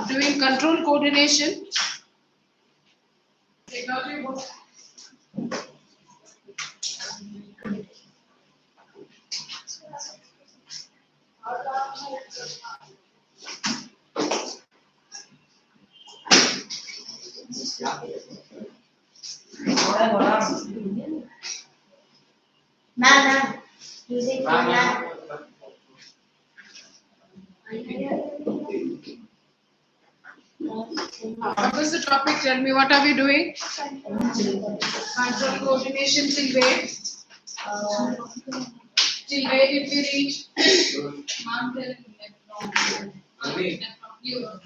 doing control coordination. Technology book. Ma'am, using for ma'am. What was the topic? Tell me, what are we doing? Control coordination till where? Till where did we reach?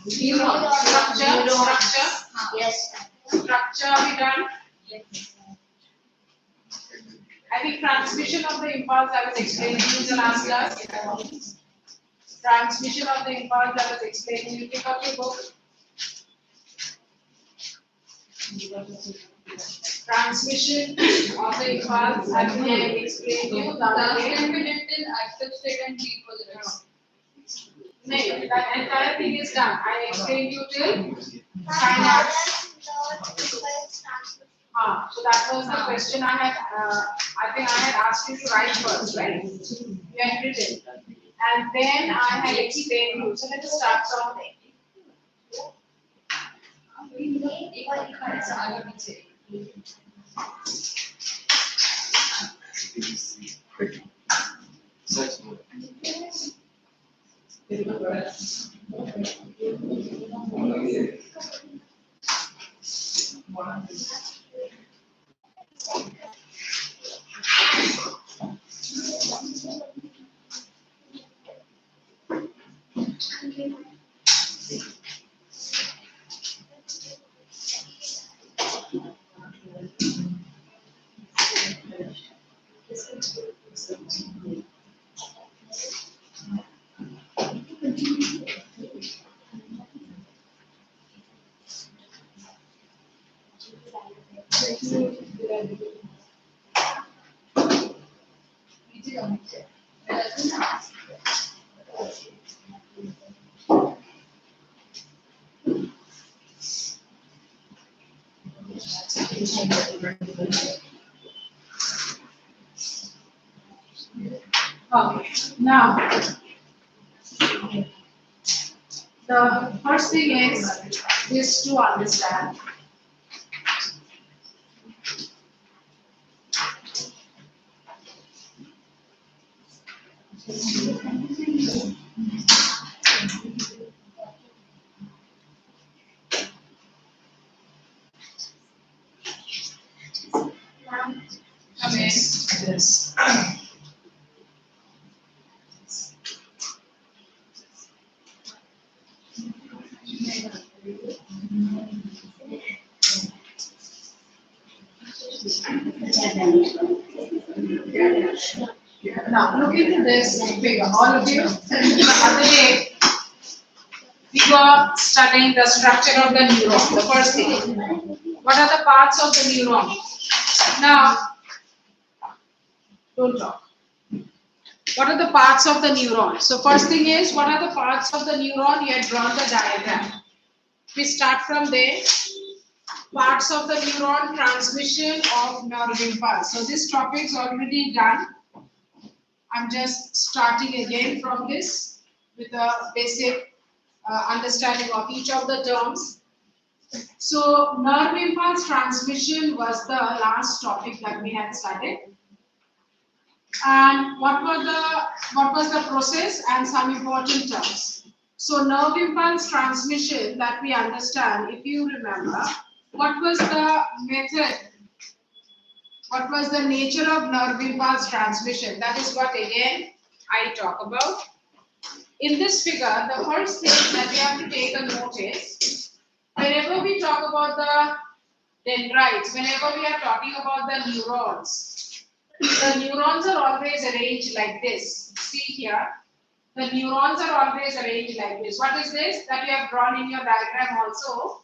Neuron. Structure. Yes. Structure we done. I think transmission of the impulse I was explaining in the last class. Transmission of the impulse I was explaining. You pick up your book. Transmission of the impulse I will explain you the other day. Active state and deposition. No, that entire thing is done. I explained you till synapse. So that was the question I had. I think I had asked you to write first, right? You had written, and then I had explained you. So let us start from there. Okay. Now, the first thing is to understand. Yes. Now look into this figure. All of you, the other day we were studying the structure of the neuron. The first thing. What are the parts of the neuron? Now, don't talk. What are the parts of the neuron? So first thing is, what are the parts of the neuron? You had drawn the diagram. We start from there. Parts of the neuron, transmission of nerve impulse. So this topic is already done. I'm just starting again from this with a basic understanding of each of the terms. So nerve impulse transmission was the last topic that we had studied. And what was the process and some important terms. So nerve impulse transmission that we understand, if you remember, what was the method? What was the nature of nerve impulse transmission? That is what again I talk about. In this figure, the first thing that we have to take a note is, whenever we talk about the dendrites, whenever we are talking about the neurons are always arranged like this. See here, the neurons are always arranged like this. What is this that you have drawn in your diagram also?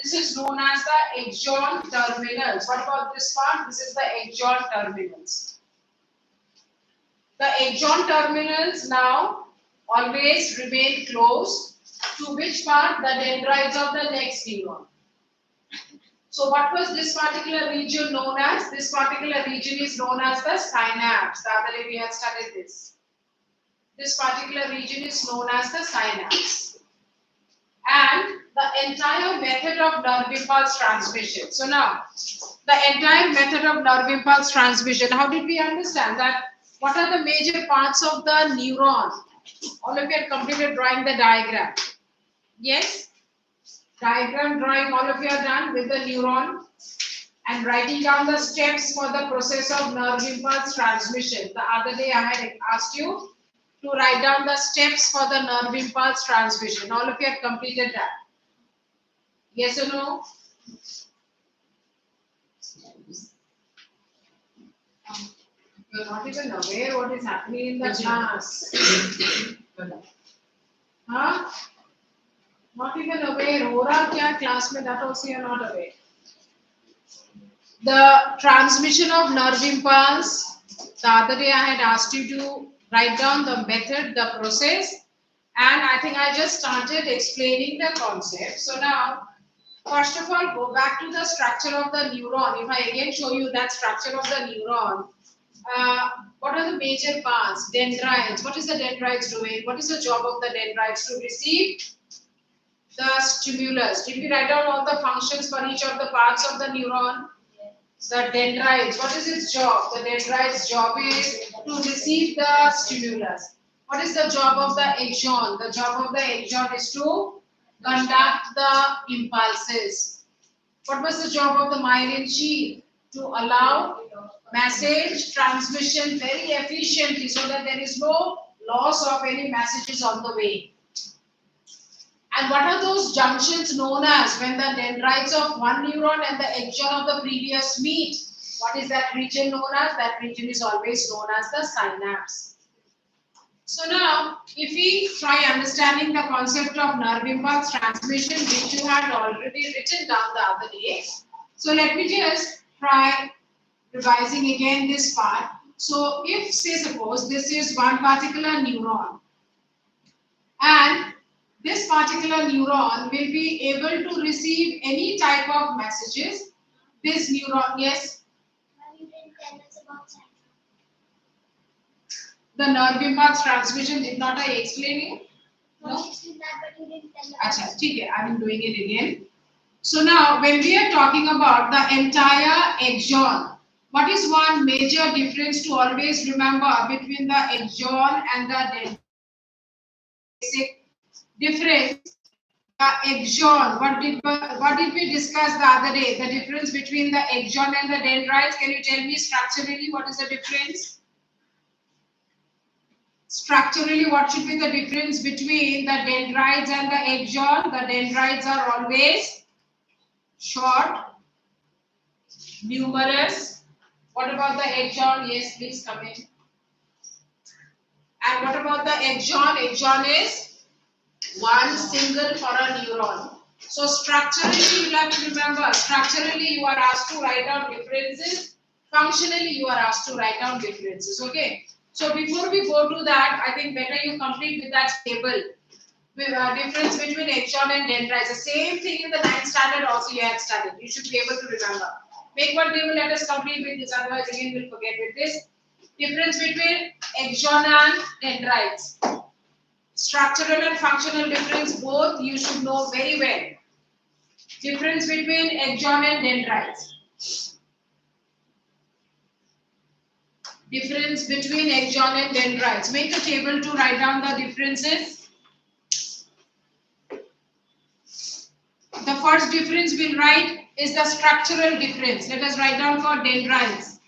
This is known as the axon terminals. What about this part? This is the axon terminals. The axon terminals now always remain closed To which part? The dendrites of the next neuron. So what was this particular region known as? This particular region is known as the synapse. The other day we had studied this. This particular region is known as the synapse. And the entire method of nerve impulse transmission. So now, the entire method of nerve impulse transmission, how did we understand that? What are the major parts of the neuron? All of you had completed drawing the diagram. Yes? Diagram drawing, all of you are done with the neuron and writing down the steps for the process of nerve impulse transmission. The other day I had asked you to write down the steps for the nerve impulse transmission. All of you have completed that. Yes or no? You're not even aware what is happening in the class. Huh? Not even aware. हो रहा क्या class में? That also you are not aware. The transmission of nerve impulse. The other day I had asked you to write down the method, the process, and I think I just started explaining the concept. So now, first of all, go back to the structure of the neuron. If I again show you that structure of the neuron, what are the major parts? Dendrites. What is the dendrites doing? What is the job of the dendrites? To receive the stimulus. Did we write down all the functions for each of the parts of the neuron? The dendrites, what is its job? The dendrites' job is to receive the stimulus. What is the job of the axon? The job of the axon is to conduct the impulses. What was the job of the myelin sheath? To allow message transmission very efficiently so that there is no loss of any messages on the way. And what are those junctions known as when the dendrites of one neuron and the axon of the previous meet? What is that region known as? That region is always known as the synapse. So now, if we try understanding the concept of nerve impulse transmission, which you had already written down the other day. So let me just try revising again this part. So if, say, suppose this is one particular neuron, and this particular neuron will be able to receive any type of messages. This neuron, yes? You didn't tell us about that. The nerve impulse transmission, did not I explain you? No, you explained that, but you didn't tell us. Acha, theek hai, I am doing it again. So now, when we are talking about the entire axon, what is one major difference to always remember between the axon and the dendrite? Basic difference. The axon, what did we discuss the other day? The difference between the axon and the dendrites. Can you tell me structurally what is the difference? Structurally, what should be the difference between the dendrites and the axon? The dendrites are always short, numerous. What about the axon? Yes, please come in. And what about the axon? Axon is one single for a neuron. So structurally, you will have to remember, structurally you are asked to write down differences. Functionally, you are asked to write down differences. Okay. So before we go to that, I think better you complete with that table. Difference between axon and dendrites. The same thing in the 9th standard also you had studied. You should be able to remember. Make one table, let us complete with this. Otherwise, again, we'll forget with this. Difference between axon and dendrites. Structural and functional difference, both you should know very well. Difference between axon and dendrites. Difference between axon and dendrites. Make a table to write down the differences. The first difference we'll write is the structural difference. Let us write down for dendrites.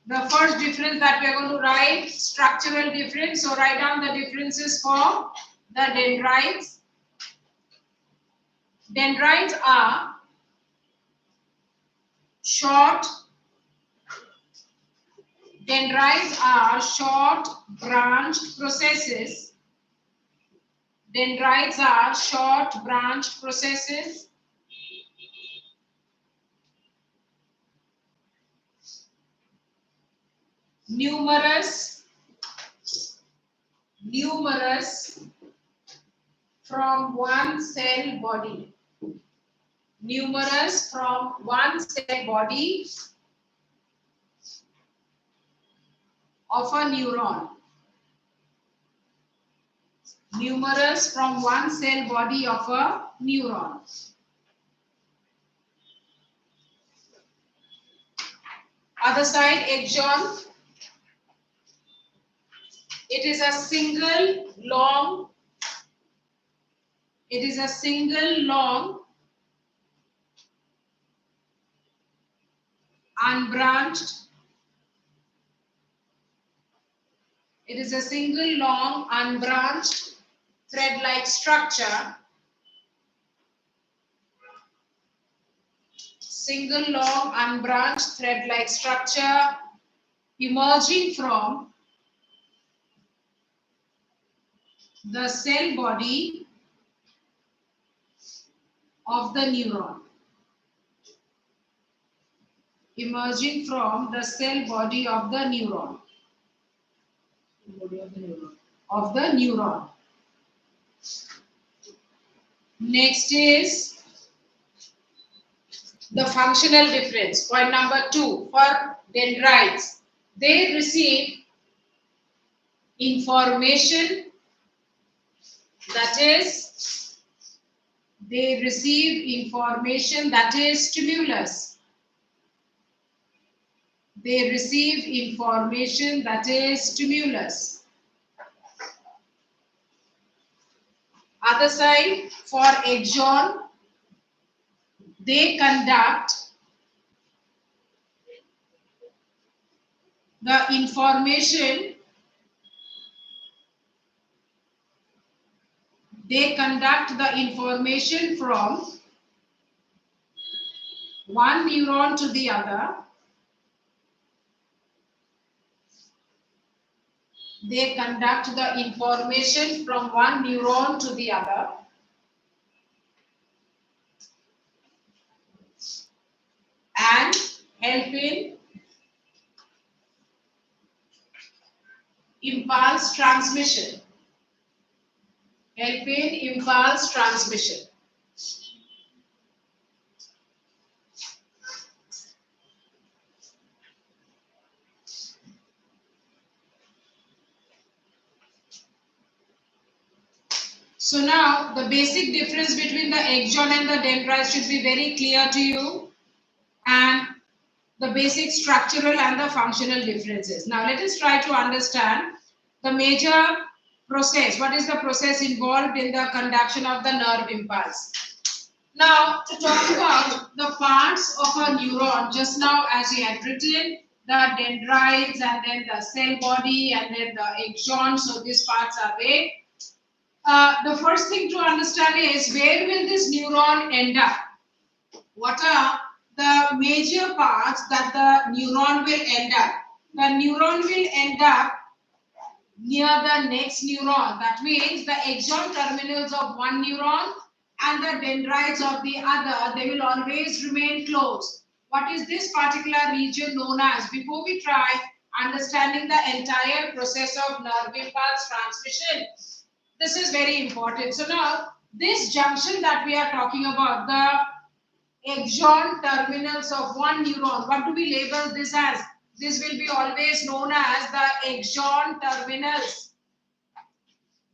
The first difference that we are going to write, structural difference. So write down the differences for the dendrites. Dendrites are short. Dendrites are short branched processes. Dendrites are short branched processes. Numerous from one cell body. Numerous from one cell body of a neuron. Numerous from one cell body of a neuron. Other side, axon. It is a single long unbranched. It is a single long unbranched thread-like structure. Single long unbranched thread-like structure emerging from the cell body of the neuron. Emerging from the cell body of the neuron. Of the neuron. Next is the functional difference. Point number 2. For dendrites, they receive information, that is, stimulus. They receive information, that is stimulus. Other side, for axon, they conduct the information. They conduct the information from one neuron to the other. They conduct the information from one neuron to the other. And help in impulse transmission. Help in impulse transmission. So now the basic difference between the axon and the dendrites should be very clear to you, and the basic structural and the functional differences. Now let us try to understand the major process. What is the process involved in the conduction of the nerve impulse? Now to talk about the parts of a neuron, just now as we had written, the dendrites and then the cell body and then the axon, so these parts are there. The first thing to understand is, where will this neuron end up? What are the major parts that the neuron will end up? The neuron will end up near the next neuron. That means the axon terminals of one neuron and the dendrites of the other, they will always remain close. What is this particular region known as? Before we try understanding the entire process of nerve impulse transmission, this is very important. So now, this junction that we are talking about, the axon terminals of one neuron, what do we label this as? This will be always known as the axon terminals.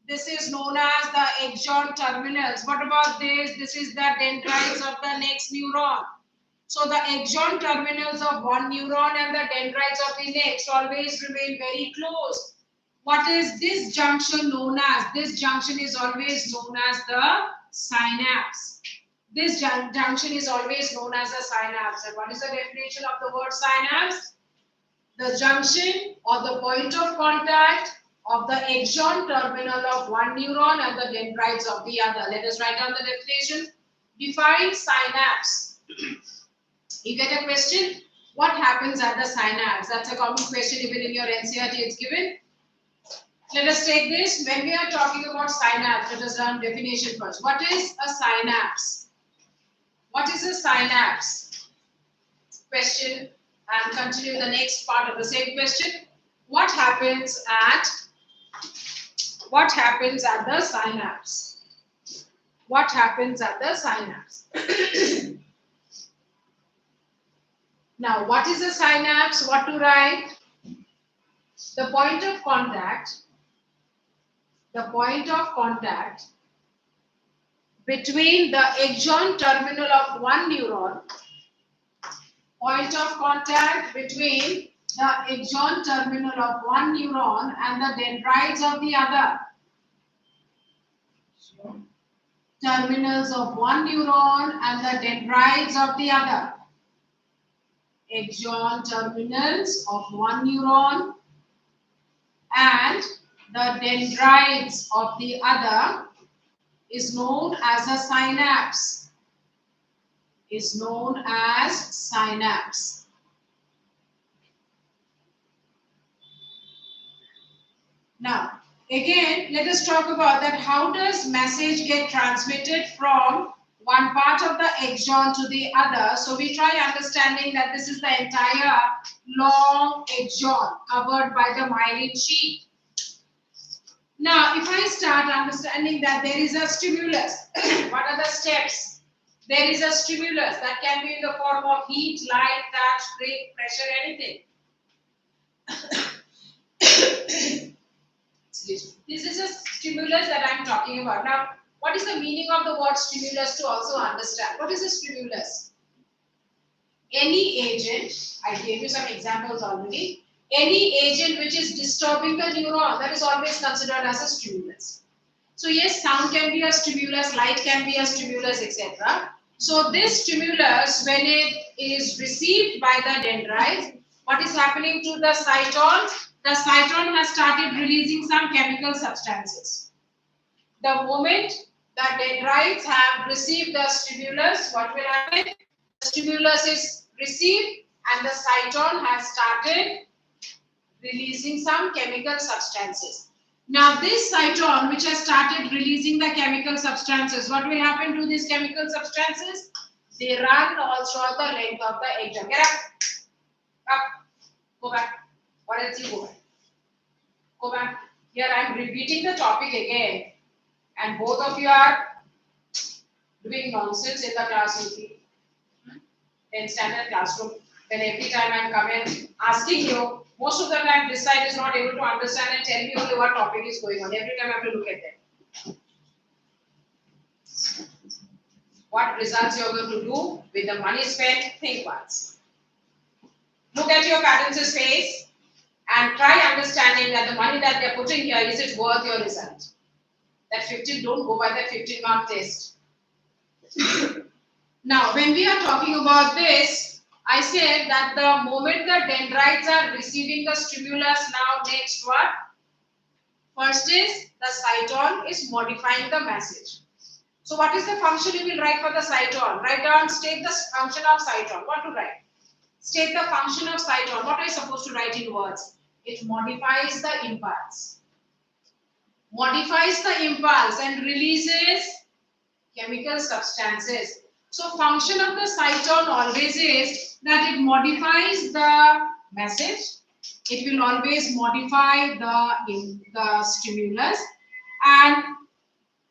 This is known as the axon terminals. What about this? This is the dendrites of the next neuron. So the axon terminals of one neuron and the dendrites of the next always remain very close. What is this junction known as? This junction is always known as the synapse. This junction is always known as a synapse. And what is the definition of the word synapse? The junction or the point of contact of the axon terminal of one neuron and the dendrites of the other. Let us write down the definition. Define synapse. You get a question? What happens at the synapse? That's a common question, even in your NCERT it's given. Let us take this. When we are talking about synapse, let us learn definition first. What is a synapse? What is a synapse? Question, and continue the next part of the same question. What happens at the synapse? what happens at the synapse. Now, what is a synapse? What to write? The point of contact between the axon terminal of one neuron, point of contact between the axon terminal of one neuron and the dendrites of the other. Terminals of one neuron and the dendrites of the other. Axon terminals of one neuron and the dendrites of the other is known as a synapse. Now, again, let us talk about that. How does message get transmitted from one part of the axon to the other? So we try understanding that this is the entire long axon covered by the myelin sheath. Now, if I start understanding that there is a stimulus, what are the steps? There is a stimulus that can be in the form of heat, light, touch, break, pressure, anything. This is a stimulus that I am talking about. Now, what is the meaning of the word stimulus to also understand? What is a stimulus? Any agent, I gave you some examples already, any agent which is disturbing the neuron, that is always considered as a stimulus. So yes, sound can be a stimulus, light can be a stimulus, etc. So this stimulus, when it is received by the dendrites, what is happening to the cyton? The cyton has started releasing some chemical substances. The moment the dendrites have received the stimulus, what will happen? The stimulus is received and the cyton has started releasing some chemical substances. Now this cyton which has started releasing the chemical substances, what will happen to these chemical substances? They run all throughout the length of the axon. Get up, go back. What else you go back? Go back. Here I am repeating the topic again, and both of you are doing nonsense in the class with me. 10th standard classroom. Then every time I am coming asking you, most of the time this side is not able to understand and tell me only what topic is going on. Every time I have to look at them. What results you are going to do with the money spent? Think once. Look at your parents' face and try understanding that the money that they are putting here, is it worth your result? That 15, don't go by that 15-mark test. Now, when we are talking about this, I said that the moment the dendrites are receiving the stimulus, now next what? First is the cyton is modifying the message. So what is the function you will write for the cyton? Write down, state the function of cyton. What to write? State the function of cyton. What are you supposed to write in words? It modifies the impulse. Modifies the impulse and releases chemical substances. So function of the cyton always is that it modifies the message. It will always modify the stimulus, and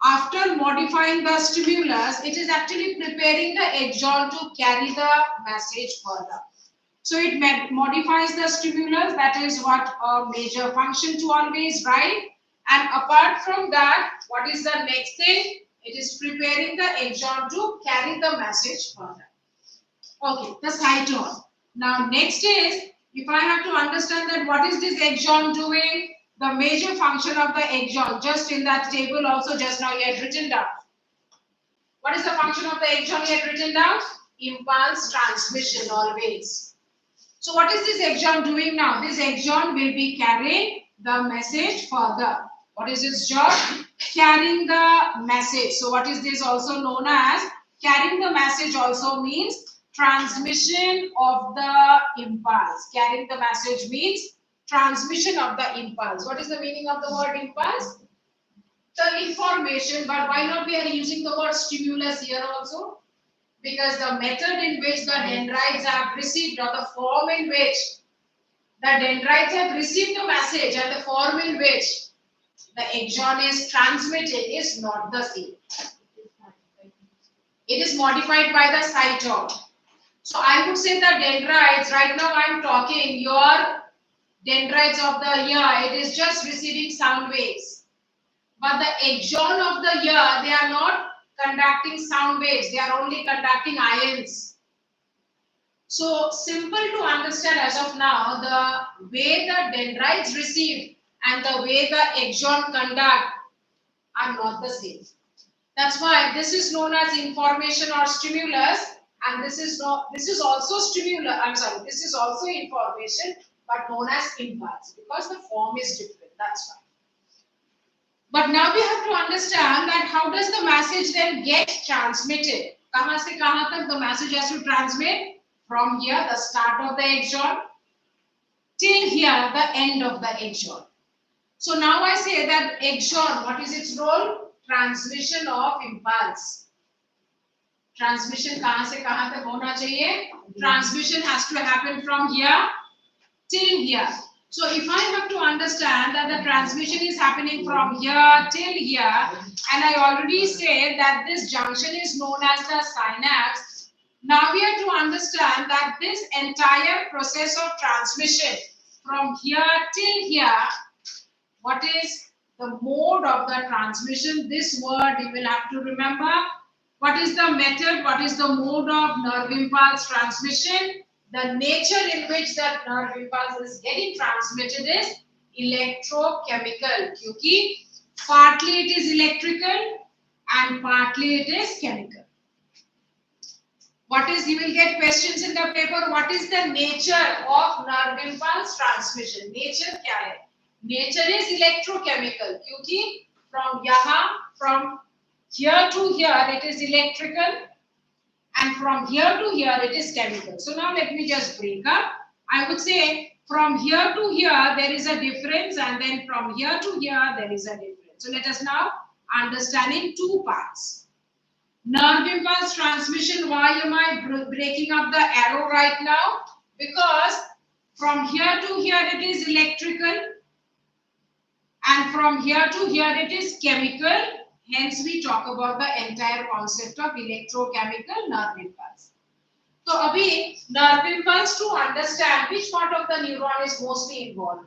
after modifying the stimulus, it is actually preparing the axon to carry the message further. So it modifies the stimulus. That is what a major function to always write. And apart from that, what is the next thing? It is preparing the axon to carry the message further. Okay, the cyton. Now next is, if I have to understand that what is this axon doing, the major function of the axon, just in that table also just now you had written down. What is the function of the axon you had written down? Impulse transmission always. So what is this axon doing now? This axon will be carrying the message further. What is its job? Carrying the message. So what is this also known as? Carrying the message also means transmission of the impulse. Carrying the message means transmission of the impulse. What is the meaning of the word impulse? The information, but why not we are using the word stimulus here also? Because the method in which the dendrites have received, or the form in which the dendrites have received the message and the form in which the axon is transmitting is not the same. It is modified by the cytosol. So I would say the dendrites, right now I am talking your dendrites of the ear, it is just receiving sound waves. But the axon of the ear, they are not conducting sound waves, they are only conducting ions. So simple to understand as of now, the way the dendrites receive and the way the axon conduct are not the same. That's why this is known as information or stimulus, and this is also stimulus. I'm sorry, this is also information, but known as impulse because the form is different. That's why. But now we have to understand that how does the message then get transmitted? कहाँ से कहाँ तक the message has to transmit? From here, the start of the axon, till here, the end of the axon. So now I say that axon, what is its role? Transmission of impulse. Transmission कहाँ से कहाँ तक होना चाहिए? Transmission has to happen from here till here. So if I have to understand that the transmission is happening from here till here, and I already said that this junction is known as the synapse, now we have to understand that this entire process of transmission from here till here, what is the mode of the transmission? This word you will have to remember. What is the method? What is the mode of nerve impulse transmission? The nature in which that nerve impulse is getting transmitted is electrochemical. क्योंकि partly it is electrical and partly it is chemical. What is, you will get questions in the paper. What is the nature of nerve impulse transmission? Nature क्या है? Nature is electrochemical. क्योंकि from here to here it is electrical. And from here to here it is chemical. So now let me just break up. I would say from here to here there is a difference, and then from here to here there is a difference. So let us now understand in two parts. Nerve impulse transmission, why am I breaking up the arrow right now? Because from here to here it is electrical, and from here to here it is chemical. Hence, we talk about the entire concept of electrochemical nerve impulse. So, abhi nerve impulse, to understand which part of the neuron is mostly involved.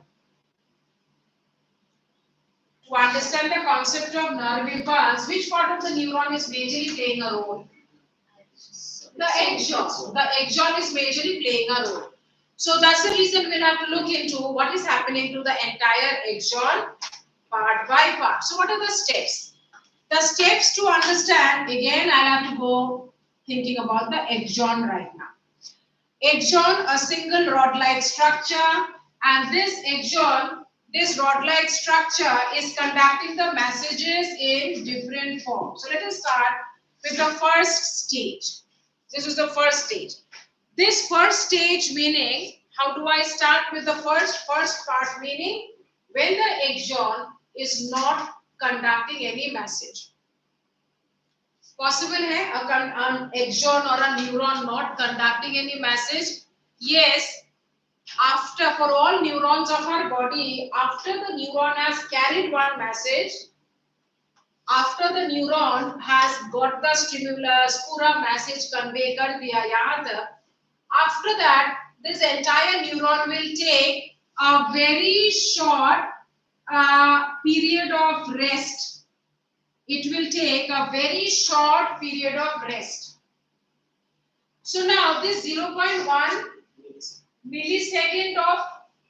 To understand the concept of nerve impulse, which part of the neuron is majorly playing a role? The axon. The axon is majorly playing a role. So, that's the reason we'll have to look into what is happening to the entire axon part by part. So, what are the steps? The steps to understand, again, I'll have to go thinking about the axon right now. Axon, a single rod-like structure, and this axon, this rod-like structure is conducting the messages in different forms. So let us start with the first stage. This is the first stage. This first stage meaning, how do I start with the first part meaning? When the axon is not conducting any message. Possible hai an axon or a neuron not conducting any message? Yes. After, for all neurons of our body, after the neuron has carried one message, after the neuron has got the stimulus, pura message convey kar diya yahan tak, after that, this entire neuron will take a very short period of rest. It will take a very short period of rest. So now this 0.1 millisecond of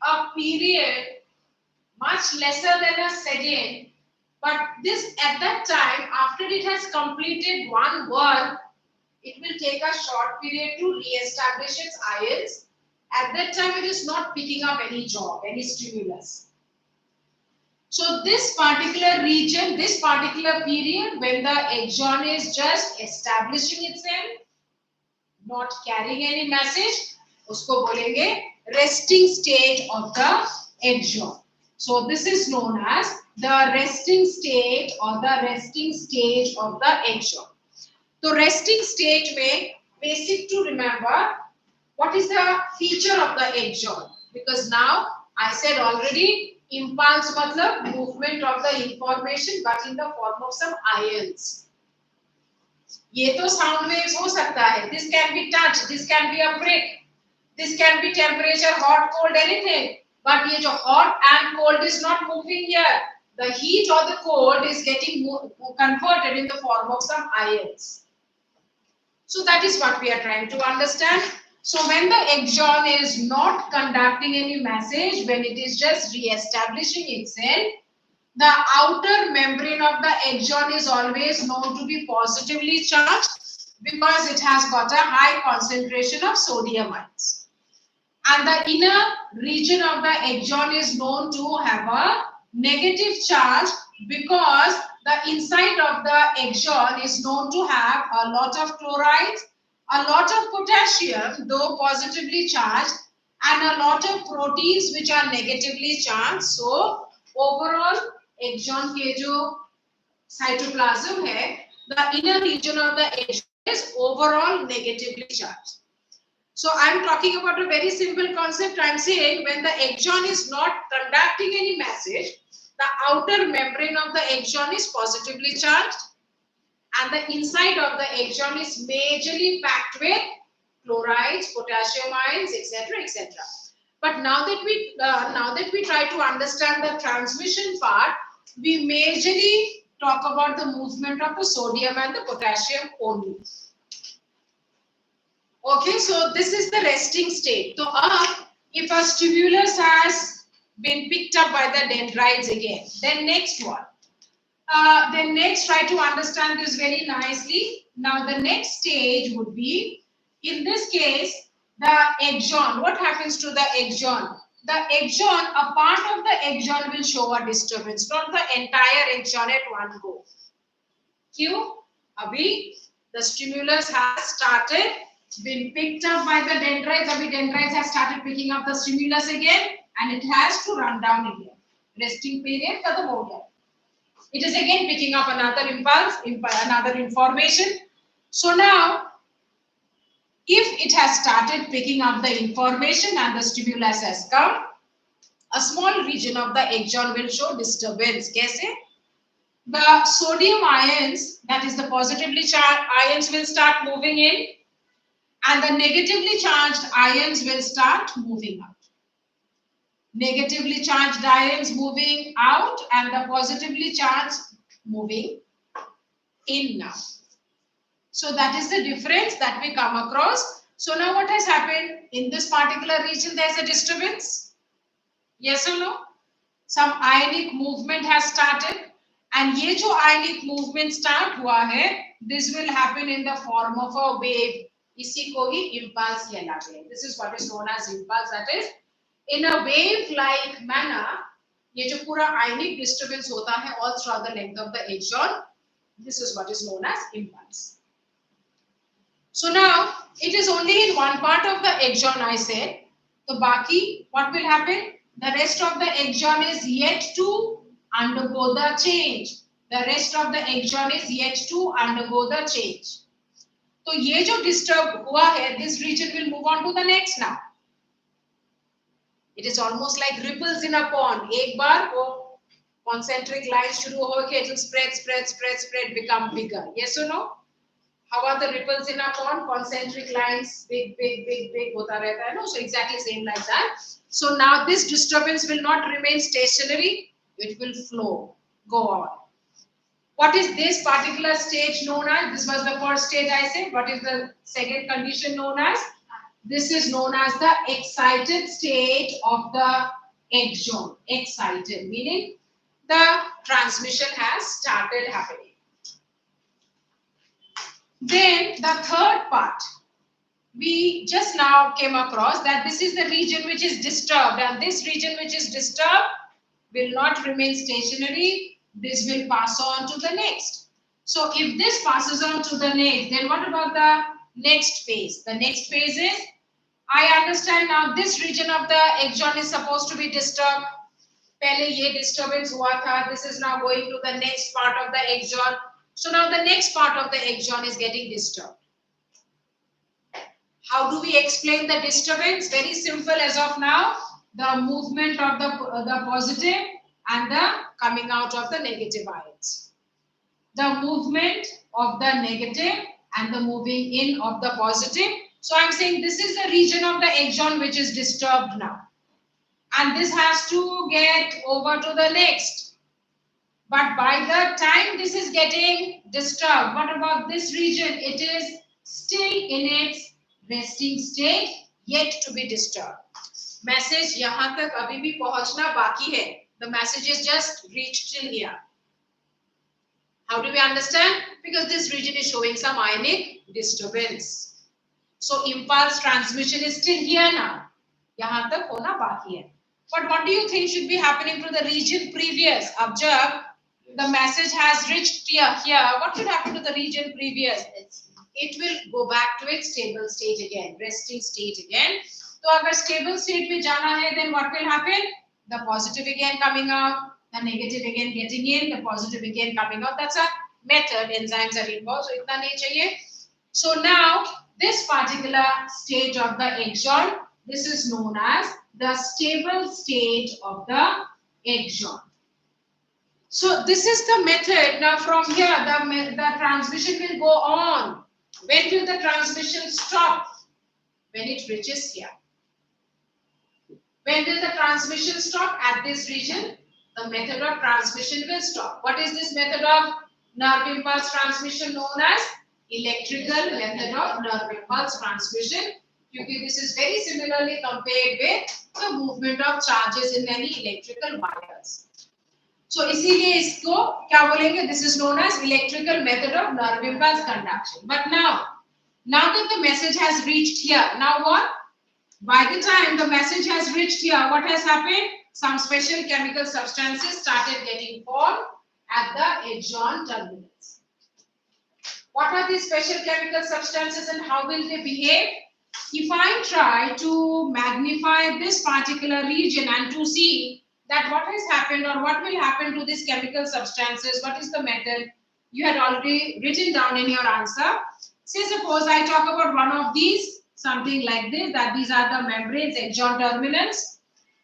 a period, much lesser than a second, but this at that time, after it has completed one work, it will take a short period to re-establish its ions. At that time, it is not picking up any job, any stimulus. So this particular region, this particular period, when the axon is just establishing itself, not carrying any message, usko bolenge resting stage of the axon. So this is known as the resting stage or the resting stage of the axon. So resting stage में basic to remember, what is the feature of the axon? Because now I said already, impulse matlab movement of the information but in the form of some ions. ये तो sound waves हो सकता है. This can be touch, this can be a prick, this can be temperature, hot, cold, anything. But ये जो hot and cold is not moving here. The heat or the cold is getting converted in the form of some ions. So that is what we are trying to understand. So when the exon is not conducting any message, when it is just re-establishing itself, the outer membrane of the exon is always known to be positively charged because it has got a high concentration of sodium ions. And the inner region of the exon is known to have a negative charge because the inside of the exon is known to have a lot of chlorides, a lot of potassium, though positively charged, and a lot of proteins which are negatively charged. So overall exon के जो cytoplasm है, the inner region of the exon is overall negatively charged. So I'm talking about a very simple concept. I'm saying when the exon is not conducting any message, the outer membrane of the exon is positively charged and the inside of the exon is majorly packed with chlorides, potassium ions, etc., etc. But now that we try to understand the transmission part, we majorly talk about the movement of the sodium and the potassium only. Okay, so this is the resting state. So if a stimulus has been picked up by the dendrites again, then next one. Then next try to understand this very nicely. Now the next stage would be, in this case, the exon. What happens to the exon? The exon, a part of the exon will show a disturbance, not the entire exon at one go. Q, abhi, the stimulus has started, been picked up by the dendrites. Abhi dendrites have started picking up the stimulus again, and it has to run down again. Resting period khatam ho gaya. It is again picking up another impulse, another information. So now, if it has started picking up the information and the stimulus has come, a small region of the exon will show disturbance. Kaise? The sodium ions, that is the positively charged ions, will start moving in, and the negatively charged ions will start moving out. Negatively charged ions moving out and the positively charged moving in now. So that is the difference that we come across. So now what has happened? In this particular region there is a disturbance. Yes or no? Some ionic movement has started, and ये जो ionic movement start हुआ है, this will happen in the form of a wave. इसी को ही impulse कहलाते हैं. This is what is known as impulse. That is, in a wave-like manner, ये जो पूरा ionic disturbance होता है all throughout the length of the exon, this is what is known as impulse. So now it is only in one part of the exon I said. So बाकी what will happen? The rest of the exon is yet to undergo the change. The rest of the exon is yet to undergo the change. तो ये जो disturb हुआ है, this region will move on to the next now. It is almost like ripples in a pond. एक बार वो concentric lines शुरू होके it will spread, become bigger. Yes or no? How are the ripples in a pond? Concentric lines, big होता रहता है, no? So exactly same like that. So now this disturbance will not remain stationary. It will flow, go on. What is this particular stage known as? This was the first stage I said. What is the second condition known as? This is known as the excited state of the exon. Excited, meaning the transmission has started happening. Then the third part, we just now came across that this is the region which is disturbed, and this region which is disturbed will not remain stationary. This will pass on to the next. So if this passes on to the next, then what about the next phase? The next phase is, I understand now this region of the exon is supposed to be disturbed. पहले ये disturbance हुआ था. This is now going to the next part of the exon. So now the next part of the exon is getting disturbed. How do we explain the disturbance? Very simple as of now. The movement of the positive and the coming out of the negative ions. The movement of the negative and the moving in of the positive. So I'm saying this is the region of the axon which is disturbed now. And this has to get over to the next. But by the time this is getting disturbed, what about this region? It is still in its resting state, yet to be disturbed. Message यहाँ तक अभी भी पहुंचना बाकी है. The message is just reached till here. How do we understand? Because this region is showing some ionic disturbance. So impulse transmission is still here now. यहाँ तक होना बाकी है. But what do you think should be happening to the region previous? अब जब the message has reached here, what should happen to the region previous? It will go back to its stable state again, resting state again. So अगर stable state में जाना है, then what will happen? The positive again coming out, the negative again getting in, the positive again coming out. That's a method. Enzymes are involved, so इतना नहीं चाहिए. So now this particular stage of the axon, this is known as the stable state of the axon. So this is the method. Now from here, the transmission will go on. When will the transmission stop? When it reaches here. When will the transmission stop? At this region, the method of transmission will stop. What is this method of nerve impulse transmission known as? Electrical method of nerve impulse transmission. Because this is very similarly compared with the movement of charges in any electrical wires. So इसीलिए इसको क्या बोलेंगे? This is known as electrical method of nerve impulse conduction. But now that the message has reached here, now what? By the time the message has reached here, what has happened? Some special chemical substances started getting formed at the axon terminals. What are these special chemical substances and how will they behave? If I try to magnify this particular region and to see that what has happened or what will happen to these chemical substances, what is the method? You had already written down in your answer. Say suppose I talk about one of these, something like this, that these are the membranes, axon terminals.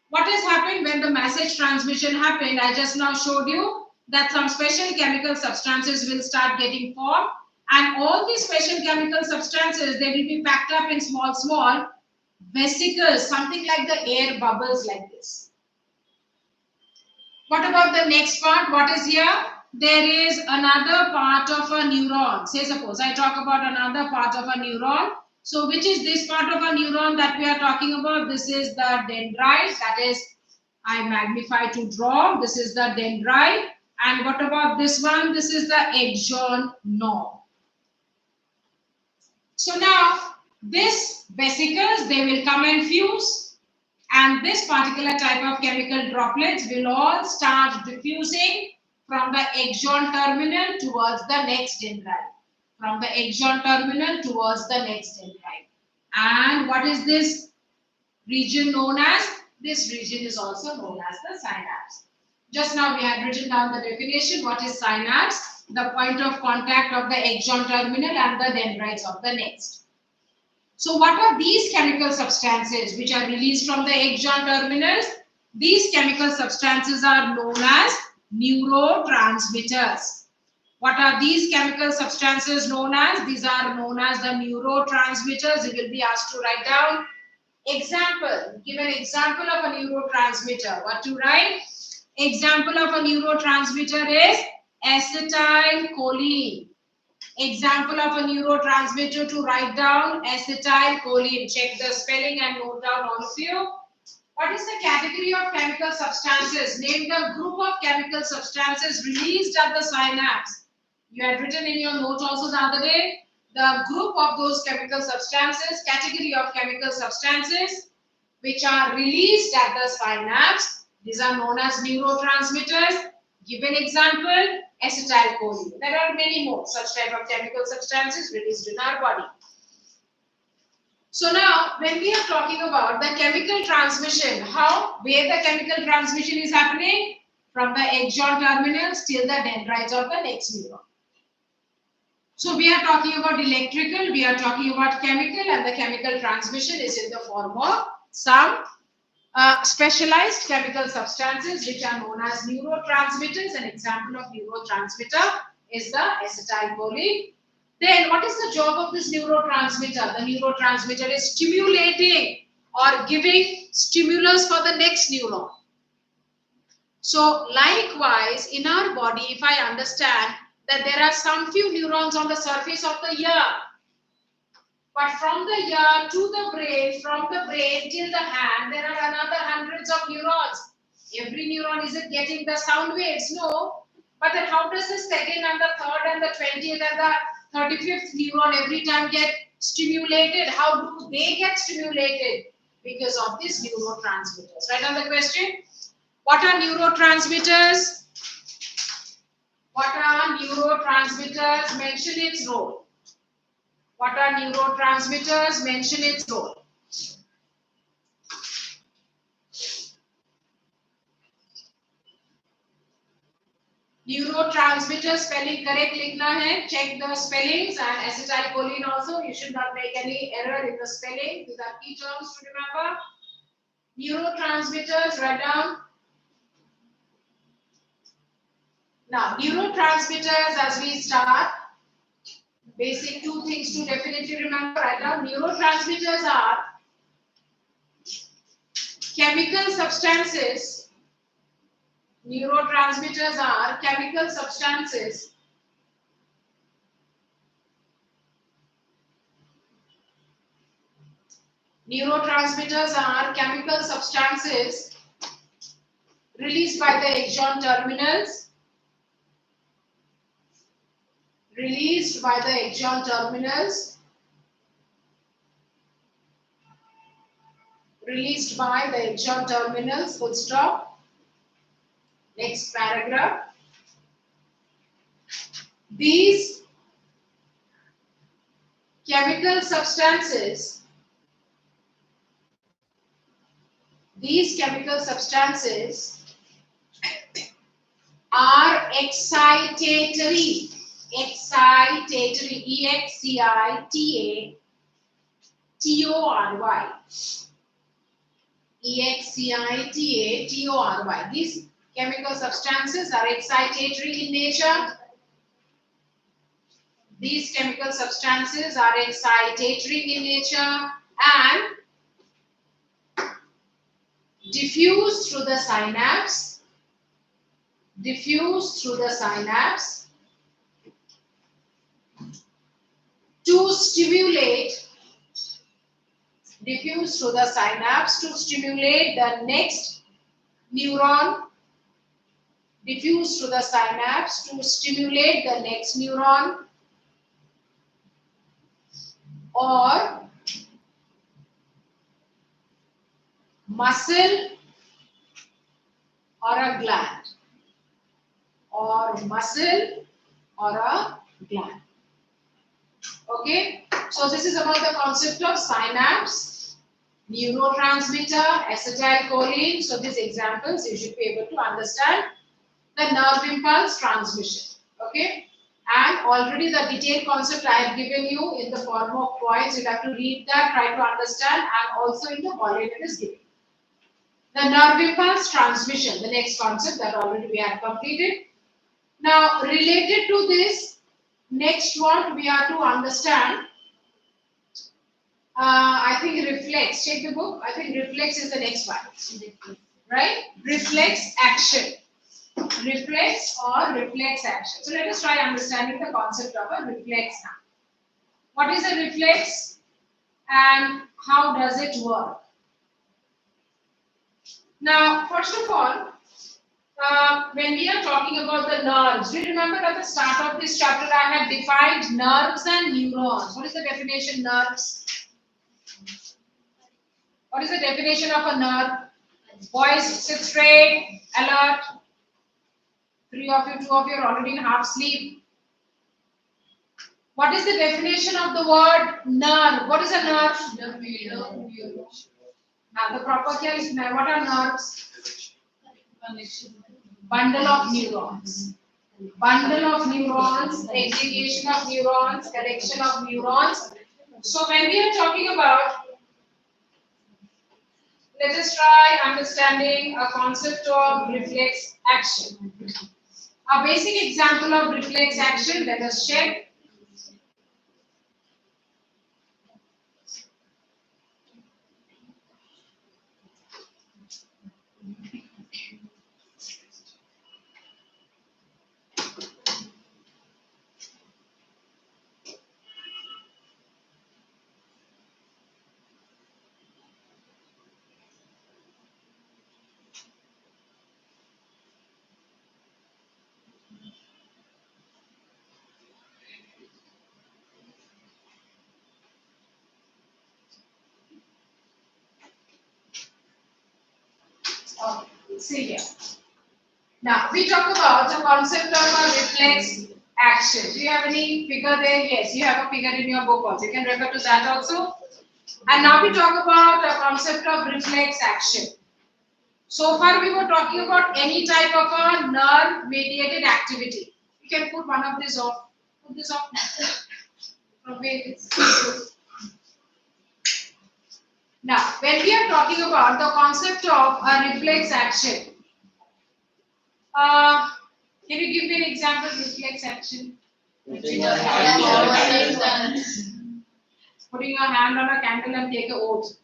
What has happened when the message transmission happened? I just now showed you that some special chemical substances will start getting formed, and all these special chemical substances, they will be packed up in small vesicles, something like the air bubbles like this. What about the next part? What is here? There is another part of a neuron. Say suppose I talk about another part of a neuron. So which is this part of a neuron that we are talking about? This is the dendrite, that is, I magnify to draw. This is the dendrite. And what about this one? This is the axon nerve. So now this vesicles, they will come and fuse, and this particular type of chemical droplets will all start diffusing from the axon terminal towards the next dendrite. From the axon terminal towards the next dendrite. And what is this region known as? This region is also known as the synapse. Just now we had written down the definition. What is synapse? The point of contact of the axon terminal and the dendrites of the next. So what are these chemical substances which are released from the axon terminals? These chemical substances are known as neurotransmitters. What are these chemical substances known as? These are known as the neurotransmitters. You will be asked to write down example. Give an example of a neurotransmitter. What to write? Example of a neurotransmitter is acetylcholine. Example of a neurotransmitter to write down acetylcholine. Check the spelling and note down all of you. What is the category of chemical substances? Name the group of chemical substances released at the synapse. You had written in your note also the other day, the group of those chemical substances, category of chemical substances which are released at the synapse. These are known as neurotransmitters. Give an example, acetylcholine. There are many more such type of chemical substances released in our body. So now, when we are talking about the chemical transmission, where the chemical transmission is happening? From the axon terminals till the dendrites of the next neuron. So we are talking about electrical, we are talking about chemical, and the chemical transmission is in the form of some specialized chemical substances which are known as neurotransmitters. An example of neurotransmitter is the acetylcholine. Then what is the job of this neurotransmitter? The neurotransmitter is stimulating or giving stimulus for the next neuron. So likewise, in our body, if I understand that there are some few neurons on the surface of the ear, but from the ear to the brain, from the brain till the hand, there are another hundreds of neurons. Every neuron isn't getting the sound waves, no. But then how does the second and the third and the 20th and the 35th neuron every time get stimulated? How do they get stimulated? Because of these neurotransmitters. Right on the question? What are neurotransmitters? What are neurotransmitters? Mention its role. What are neurotransmitters? Mention its role. Neurotransmitter spelling correct लिखना है. Check the spellings and acetylcholine also. You should not make any error in the spelling. These are key terms to remember. Neurotransmitters, write down. Now, neurotransmitters, as we start, basic two things to definitely remember. Write down. Neurotransmitters are chemical substances. Neurotransmitters are chemical substances released by the axon terminals. Released by the axon terminals. Released by the axon terminals. Full stop. Next paragraph. These chemical substances are excitatory. Excitatory. E-X-C-I-T-A-T-O-R-Y. E-X-C-I-T-A-T-O-R-Y. These chemical substances are excitatory in nature. These chemical substances are excitatory in nature and diffuse through the synapse. Diffuse through the synapse to stimulate. Diffuse through the synapse to stimulate the next neuron. Diffuse through the synapse to stimulate the next neuron or muscle or a gland. Or muscle or a gland. Okay, so this is about the concept of synapse, neurotransmitter, acetylcholine. So these examples you should be able to understand the nerve impulse transmission. Okay, and already the detailed concept I have given you in the form of points. You have to read that, try to understand, and also in the volume it is given. The nerve impulse transmission, the next concept that already we have completed. Now, related to this, next what we are to understand, I think reflex. Check the book. I think reflex is the next one. Right? Reflex action. Reflex or reflex action. So let us try understanding the concept of a reflex now. What is a reflex and how does it work? Now, first of all, when we are talking about the nerves, do you remember at the start of this chapter I had defined nerves and neurons. What is the definition nerves? What is the definition of a nerve? Boys, sit straight, alert. 3 of you, 2 of you are already in half sleep. What is the definition of the word nerve? What is a nerve? Now the proper here is what are nerves? Bundle of neurons. Bundle of neurons, aggregation of neurons, collection of neurons. So when we are talking about, let us try understanding a concept of reflex action. A basic example of reflex action, let us check. Okay, see here. Now we talk about the concept of a reflex action. Do you have any figure there? Yes, you have a figure in your book also. You can refer to that also. And now we talk about the concept of reflex action. So far we were talking about any type of a nerve mediated activity. You can put one of these off. Put this off. Okay. Now, when we are talking about the concept of a reflex action, can you give me an example of reflex action? Putting your hand on a Putting your hand on a candle and take a oath.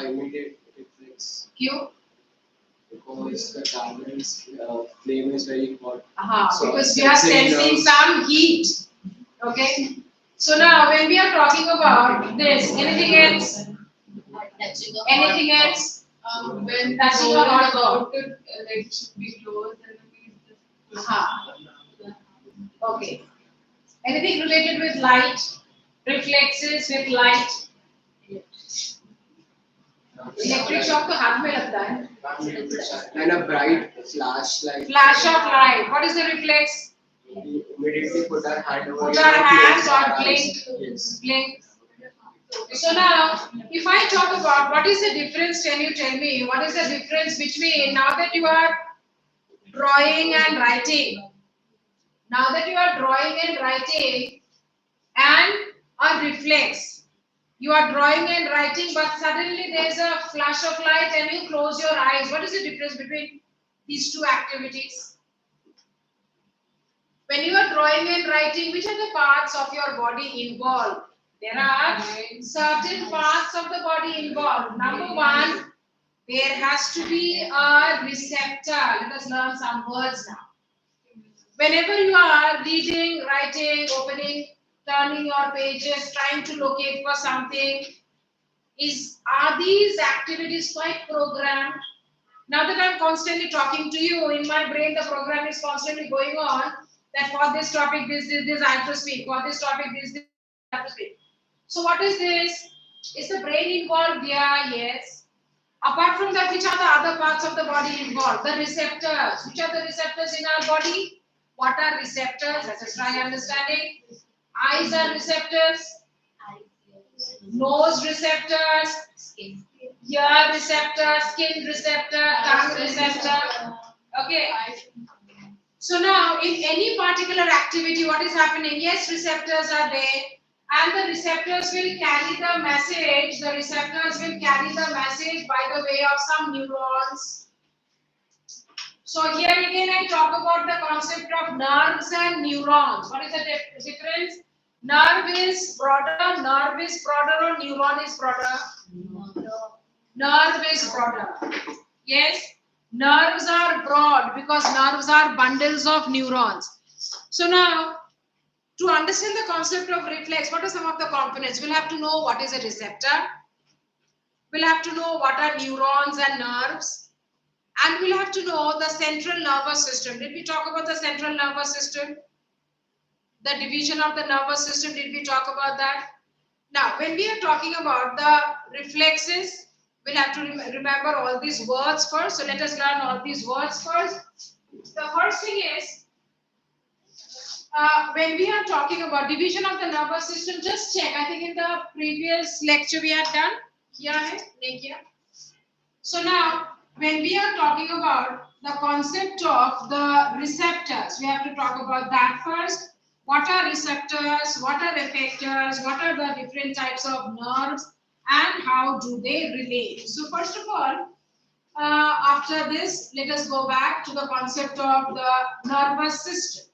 immediate reflex Cue? because the candle's flame is very hot. So Because we are sensory sensing nerves- some heat. Okay. So now, when we are talking about this, anything else? Anything else? When That's told what I about it, like should be closed and we just. Okay. Anything related with light? Reflexes with light? Electric shock तो हाथ में लगता है. and a bright flashlight. Flash of light. What is the reflex? We immediately put our hand over Put it our and hands close our or eyes. blink. Yes. Blink. So now, if I talk about what is the difference, can you tell me what is the difference between now that you are drawing and writing? Now that you are drawing and writing and a reflex. You are drawing and writing, but suddenly there is a flash of light and you close your eyes. What is the difference between these two activities? When you are drawing and writing, which are the parts of your body involved? There are certain parts of the body involved. Number one, there has to be a receptor. Let us learn some words now. Whenever you are reading, writing, opening, turning your pages, trying to locate for something, are these activities quite programmed? Now that I'm constantly talking to you, in my brain the program is constantly going on that for this topic, this, I have to speak. For this topic, this, I have to speak. So what is this? Is the brain involved? Yeah, yes. Apart from that, which are the other parts of the body involved? The receptors. Which are the receptors in our body? What are receptors? Let us try understanding. Eyes are receptors. Nose receptors. Ear receptor, skin receptor, tongue receptor. Okay. So now, in any particular activity, what is happening? Yes, receptors are there, and the receptors will carry the message. The receptors will carry the message by the way of some neurons. So here again, I talk about the concept of nerves and neurons. What is the difference? Nerve is broader, or neuron is broader? Nerve is broader. Yes, nerves are broad because nerves are bundles of neurons. So now, to understand the concept of reflex, what are some of the components? We'll have to know what is a receptor. We'll have to know what are neurons and nerves. And we'll have to know the central nervous system. Did we talk about the central nervous system? The division of the nervous system, did we talk about that? Now, when we are talking about the reflexes, we'll have to remember all these words first. So let us learn all these words first. The first thing is, when we are talking about division of the nervous system, just check. I think in the previous lecture we had done. Kiya hai? Nahi kiya? So now, when we are talking about the concept of the receptors, we have to talk about that first. What are receptors? What are effectors? What are the different types of nerves? And how do they relate? So first of all, After this, let us go back to the concept of the nervous system.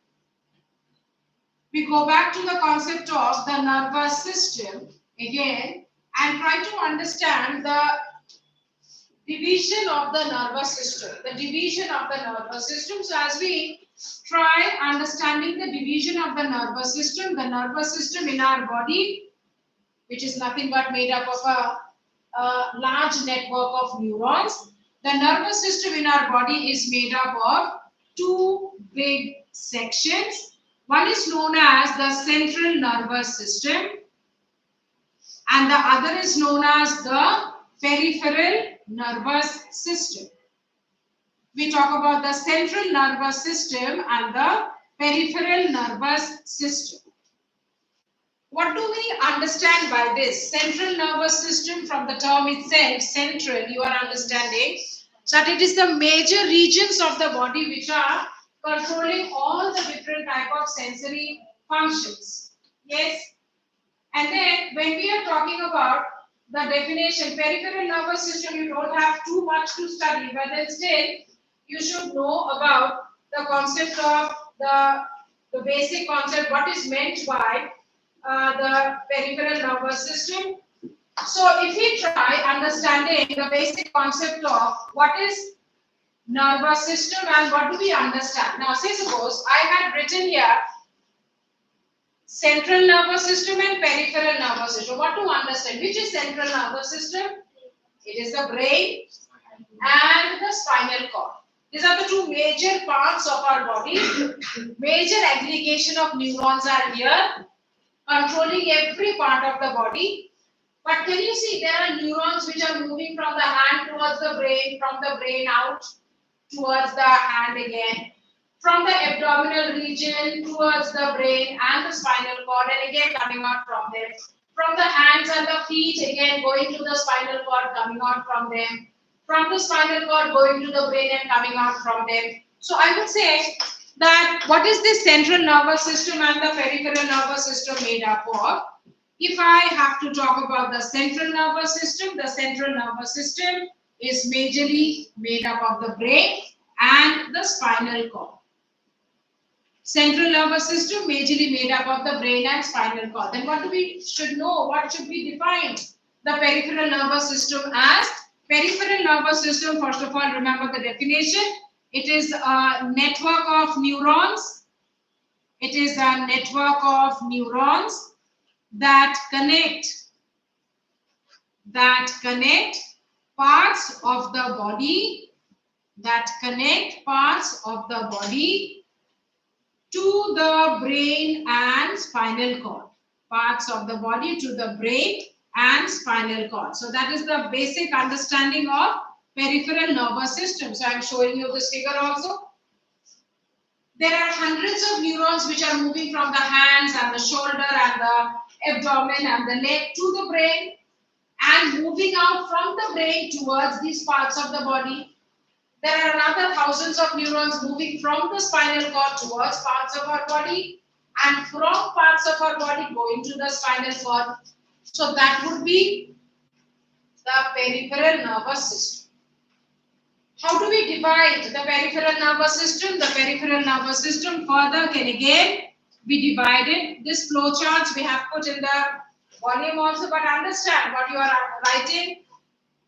We go back to the concept of the nervous system again and try to understand the division of the nervous system. The division of the nervous system. So as we try understanding the division of the nervous system in our body, which is nothing but made up of a large network of neurons. The nervous system in our body is made up of two big sections. One is known as the central nervous system and the other is known as the peripheral nervous system. We talk about the central nervous system and the peripheral nervous system. What do we understand by this? Central nervous system, from the term itself, central, you are understanding that it is the major regions of the body which are controlling all the different type of sensory functions. Yes? And then when we are talking about the definition, peripheral nervous system, you don't have too much to study, but then still you should know about the concept of the basic concept, what is meant by the peripheral nervous system. So if we try understanding the basic concept of what is nervous system and what do we understand. Now say suppose I had written here central nervous system and peripheral nervous system. What to understand? Which is central nervous system? It is the brain and the spinal cord. These are the two major parts of our body. Major aggregation of neurons are here, controlling every part of the body. But can you see there are neurons which are moving from the hand towards the brain, from the brain out towards the hand again, from the abdominal region towards the brain and the spinal cord, and again coming out from them. From the hands and the feet, again going to the spinal cord, coming out from them. From the spinal cord going to the brain and coming out from them. So I would say that what is this central nervous system and the peripheral nervous system made up of? If I have to talk about the central nervous system is majorly made up of the brain and the spinal cord. Central nervous system majorly made up of the brain and spinal cord. Then what do we should know? What should we define the peripheral nervous system as? Peripheral nervous system, first of all, remember the definition. It is a network of neurons. It is a network of neurons that connect parts of the body, to the brain and spinal cord. Parts of the body to the brain and spinal cord. So that is the basic understanding of peripheral nervous system. So I am showing you this figure also. There are hundreds of neurons which are moving from the hands and the shoulder and the abdomen and the leg to the brain and moving out from the brain towards these parts of the body. There are another thousands of neurons moving from the spinal cord towards parts of our body and from parts of our body going to the spinal cord. So that would be the peripheral nervous system. How do we divide the peripheral nervous system? The peripheral nervous system further can again be divided. This flow charts we have put in the volume also, but understand what you are writing.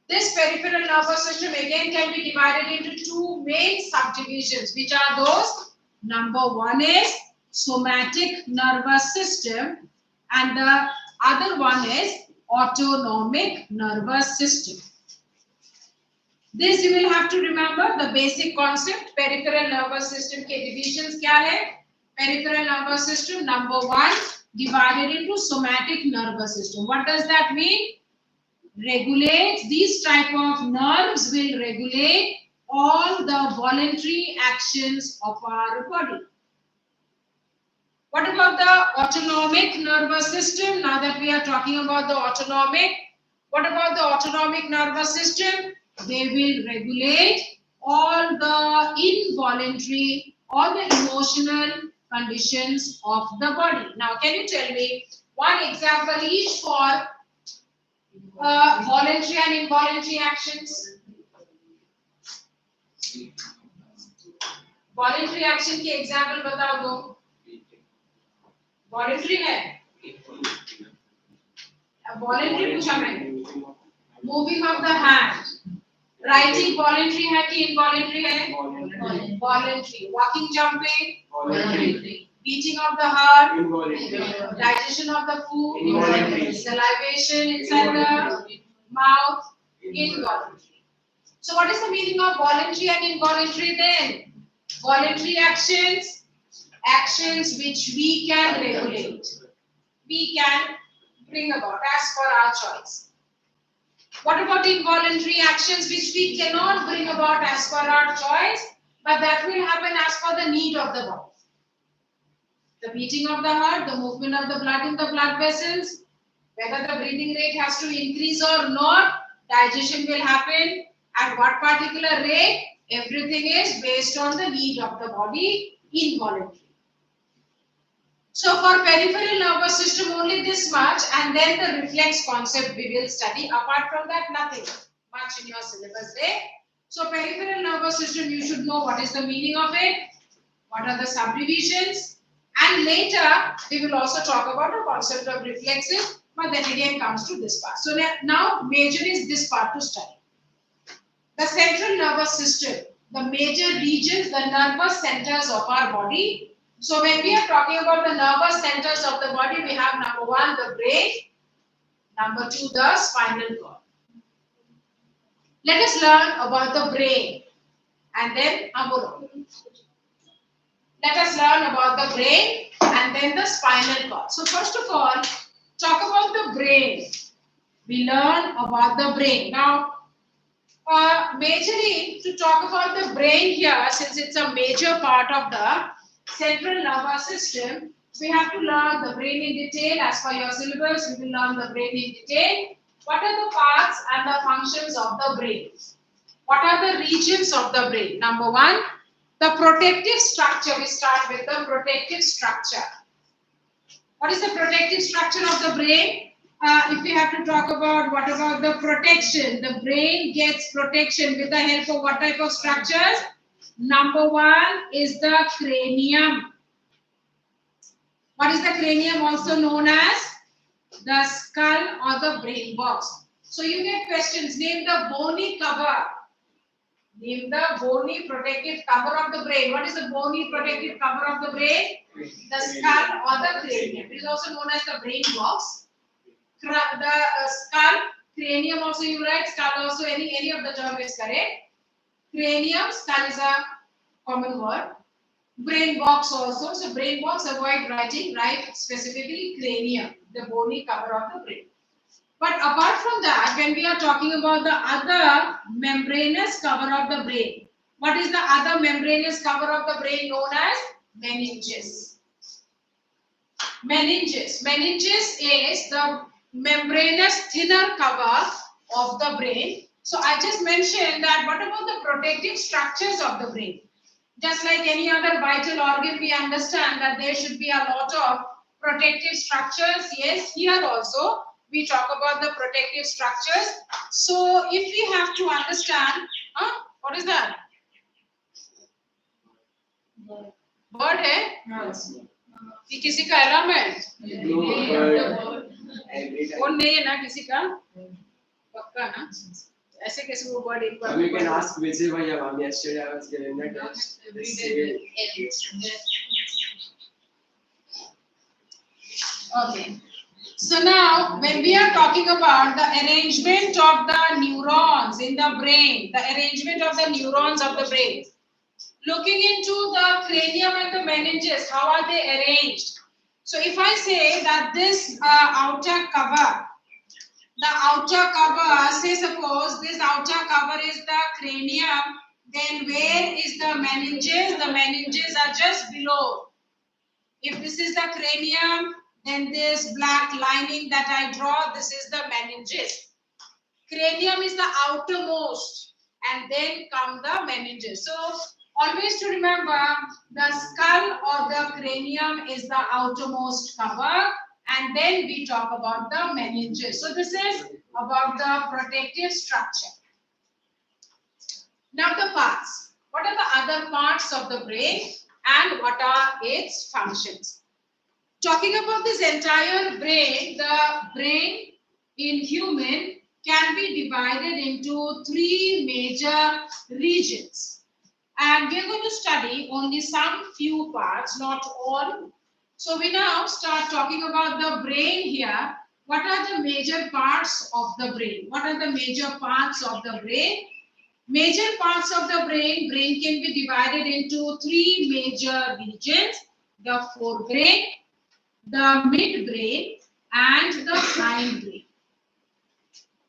This peripheral nervous system again can be divided into two main subdivisions, which are those. Number one is somatic nervous system and the other one is autonomic nervous system. This you will have to remember the basic concept. Peripheral nervous system के divisions क्या है? Peripheral nervous system number one divided into somatic nervous system. What does that mean? Regulate, these type of nerves will regulate all the voluntary actions of our body. What about the autonomic nervous system? Now that we are talking about the autonomic, what about the autonomic nervous system? They will regulate all the involuntary, all the emotional conditions of the body. Now, can you tell me one example each for voluntary and involuntary actions? Voluntary action की example बताओ दो. Voluntary है, voluntary पूछा मैंने. Moving of the hand. Writing voluntary है कि involuntary है? Voluntary. Walking, jumping, Voluntary. beating of the heart, Involuntary. digestion of the food, Involuntary. salivation inside the mouth, involuntary. So what is the meaning of voluntary and involuntary then? Voluntary actions, actions which we can regulate, we can bring about as per our choice. What about involuntary actions which we cannot bring about as per our choice, but that will happen as per the need of the body? The beating of the heart, the movement of the blood in the blood vessels, whether the breathing rate has to increase or not, digestion will happen at what particular rate, everything is based on the need of the body, involuntary. So for peripheral nervous system only this much, and then the reflex concept we will study. Apart from that, nothing much in your syllabus there. So peripheral nervous system, you should know what is the meaning of it, what are the subdivisions, and later we will also talk about the concept of reflexes, but then again comes to this part. So now major is this part to study. The central nervous system, the major regions, the nervous centers of our body. So when we are talking about the nervous centers of the body, we have number 1, the brain, number 2, the spinal cord. Let us learn about the brain and then let us learn about the brain and then the spinal cord. So first of all, talk about the brain. We learn about the brain. Now, majorly to talk about the brain here, since it's a major part of the central nervous system, we have to learn the brain in detail. As per your syllabus, we will learn the brain in detail. What are the parts and the functions of the brain? What are the regions of the brain? Number 1, the protective structure. We start with the protective structure. What is the protective structure of the brain? If we have to talk about what about the protection, the brain gets protection with the help of what type of structures? Number 1 is the cranium. What is the cranium also known as? The skull or the brain box. So you get questions, name the bony cover. Name the bony protective cover of the brain. What is the bony protective cover of the brain? The skull or the cranium. It is also known as the brain box. The skull, cranium also you write, skull also any of the term is correct. Cranium, skull is a common word. Brain box also. So brain box, avoid writing, write specifically cranium, the bony cover of the brain. But apart from that, when we are talking about the other membranous cover of the brain, what is the other membranous cover of the brain known as? Meninges. Meninges. Meninges is the membranous thinner cover of the brain. So I just mentioned that what about the protective structures of the brain? Just like any other vital organ, we understand that there should be a lot of protective structures. Yes, here also we talk about the protective structures. So if we have to understand, what is that? Bird है? कि किसी का alarm है? Phone नहीं है ना किसी का? पक्का ना? ऐसे कैसे वो बर्ड एक बार? We can ask Vijay bhaiya, ma'am. Yesterday I was given the test. Okay. So now, when we are talking about the arrangement of the neurons in the brain, the arrangement of the neurons of the brain, looking into the cranium and the meninges, how are they arranged? So if I say that this outer cover, the outer cover, say suppose this outer cover is the cranium, then where is the meninges? The meninges are just below. If this is the cranium, then this black lining that I draw, this is the meninges. Cranium is the outermost, and then come the meninges. So always to remember, the skull or the cranium is the outermost cover, and then we talk about the meninges. So this is about the protective structure. Now the parts. What are the other parts of the brain and what are its functions? Talking about this entire brain, the brain in human can be divided into three major regions. And we are going to study only some few parts, not all. So we now start talking about the brain here. What are the major parts of the brain? What are the major parts of the brain? Major parts of the brain can be divided into three major regions: the forebrain, the midbrain, and the hindbrain.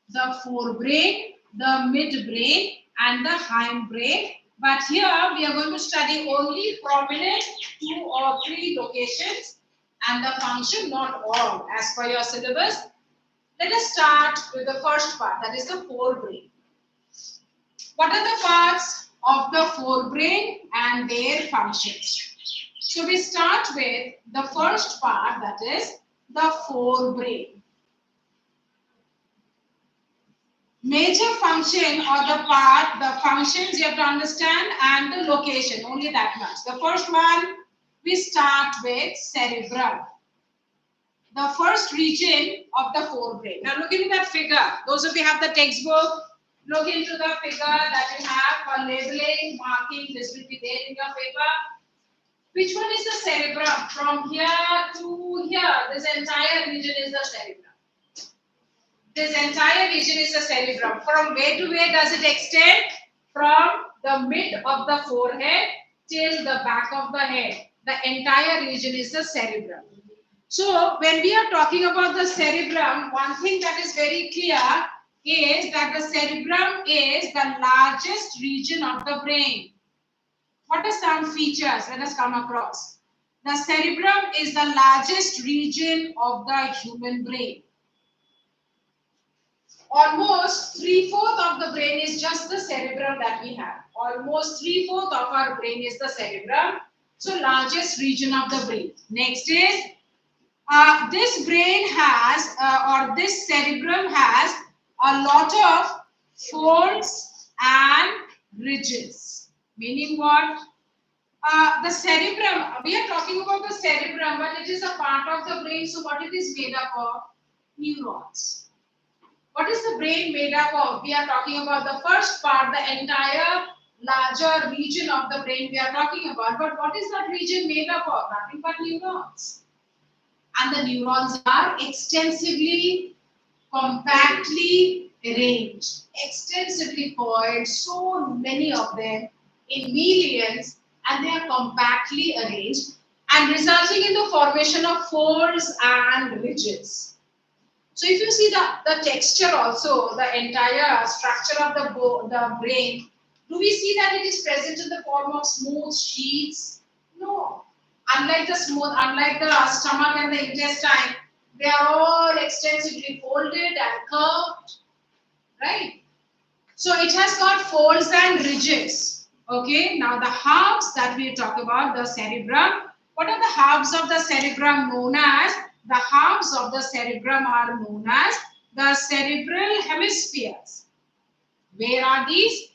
The forebrain, the midbrain, and the hindbrain. But here we are going to study only prominent 2 or 3 locations and the function, not all, as per your syllabus. Let us start with the first part, that is the forebrain. What are the parts of the forebrain and their functions? So we start with the first part, that is the forebrain. Major function or the functions you have to understand, and the location, only that much. The first one, we start with cerebrum. The first region of the forebrain. Now look into that figure. Those of you have the textbook, look into the figure that you have for labeling, marking. This will be there in your paper. Which one is the cerebrum? From here to here, this entire region is the cerebrum. This entire region is the cerebrum. From where to where does it extend? From the mid of the forehead till the back of the head. The entire region is the cerebrum. So when we are talking about the cerebrum, one thing that is very clear is that the cerebrum is the largest region of the brain. What are some features? Let us come across. The cerebrum is the largest region of the human brain. Almost 3/4 of the brain is just the cerebrum that we have. Almost 3/4 of our brain is the cerebrum. So largest region of the brain. Next is this brain has or this cerebrum has a lot of folds and ridges. Meaning what? The cerebrum, we are talking about the cerebrum, but it is a part of the brain. So what it is made up of? Neurons. What is the brain made up of? We are talking about the first part, the entire larger region of the brain we are talking about. But what is that region made up of? Nothing but neurons. And the neurons are extensively, compactly arranged, extensively coiled, so many of them in millions, and they are compactly arranged and resulting in the formation of folds and ridges. So if you see the texture also, the entire structure of the brain, do we see that it is present in the form of smooth sheets? No. Unlike the stomach and the intestine, they are all extensively folded and curved, right? So it has got folds and ridges. Okay, now the halves that we talk about, the cerebrum. What are the halves of the cerebrum known as? The halves of the cerebrum are known as the cerebral hemispheres. Where are these?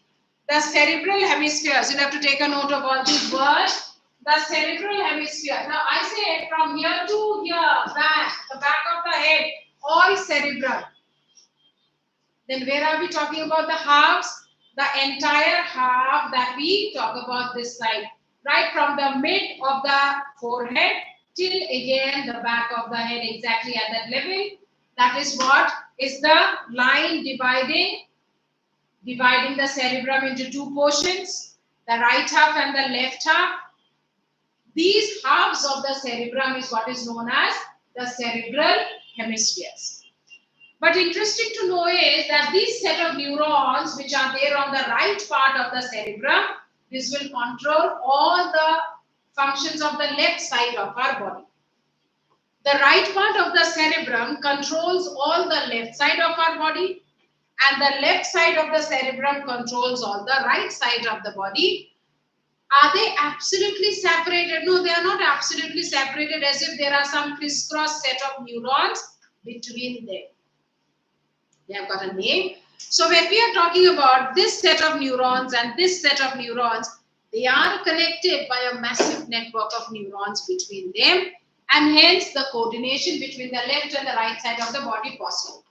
The cerebral hemispheres. You'll have to take a note of all these words. The cerebral hemisphere. Now I say from here to here, back, the back of the head, all cerebrum. Then where are we talking about the halves? The entire half that we talk about this side. Right from the mid of the forehead till again the back of the head, exactly at that level. That is what is the line dividing the cerebrum into two portions, the right half and the left half. These halves of the cerebrum is what is known as the cerebral hemispheres. But interesting to know is that this set of neurons which are there on the right part of the cerebrum, this will control all the functions of the left side of our body. The right part of the cerebrum controls all the left side of our body, and the left side of the cerebrum controls all the right side of the body. Are they absolutely separated? No, they are not absolutely separated, as if there are some crisscross set of neurons between them. They have got a name. So when we are talking about this set of neurons and this set of neurons, They are connected by a massive network of neurons between them, and hence the coordination between the left and the right side of the body possible.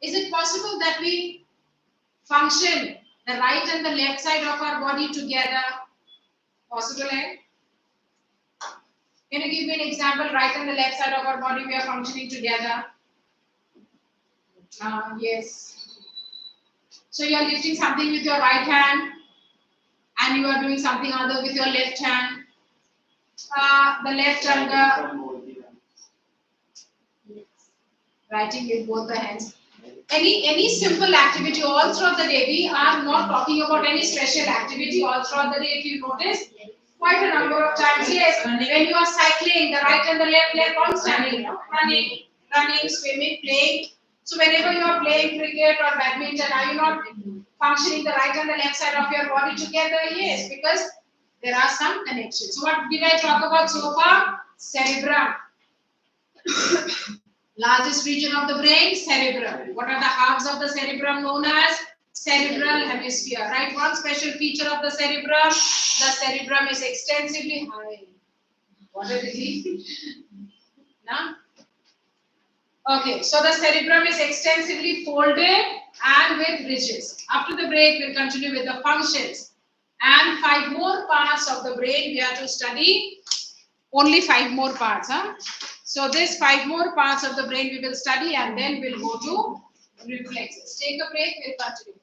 Is it possible that we function the right and the left side of our body together? Possible, eh? Can you give me an example? Right and the left side of our body we are functioning together. Yes. So you are lifting something with your right hand and you are doing something other with your left hand. The left and the writing with both the hands. Any simple activity all throughout the day. We are not talking about any special activity all throughout the day. If you notice, quite a number of times, yes, when you are cycling, the right and the left leg constantly, running, swimming, playing. So whenever you are playing cricket or badminton, are you not functioning the right and the left side of your body together? Yes, because there are some connections. So what did I talk about so far? Cerebrum. Largest region of the brain, cerebrum. What are the halves of the cerebrum known as? Cerebral hemisphere. Right? One special feature of the cerebrum is extensively high. What is it? Nah? Okay, so the cerebrum is extensively folded and with ridges. After the break, we'll continue with the functions. And 5 more parts of the brain we have to study. Only 5 more parts. So these 5 more parts of the brain we will study and then we'll go to reflexes. Take a break, we'll continue.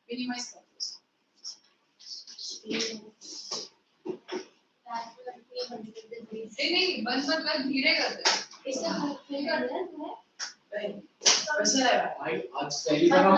Minimize purpose. नहीं बंद मत कर धीरे कर दे इससे फिर कर दे कैसा लगा भाई आज पहली बार हम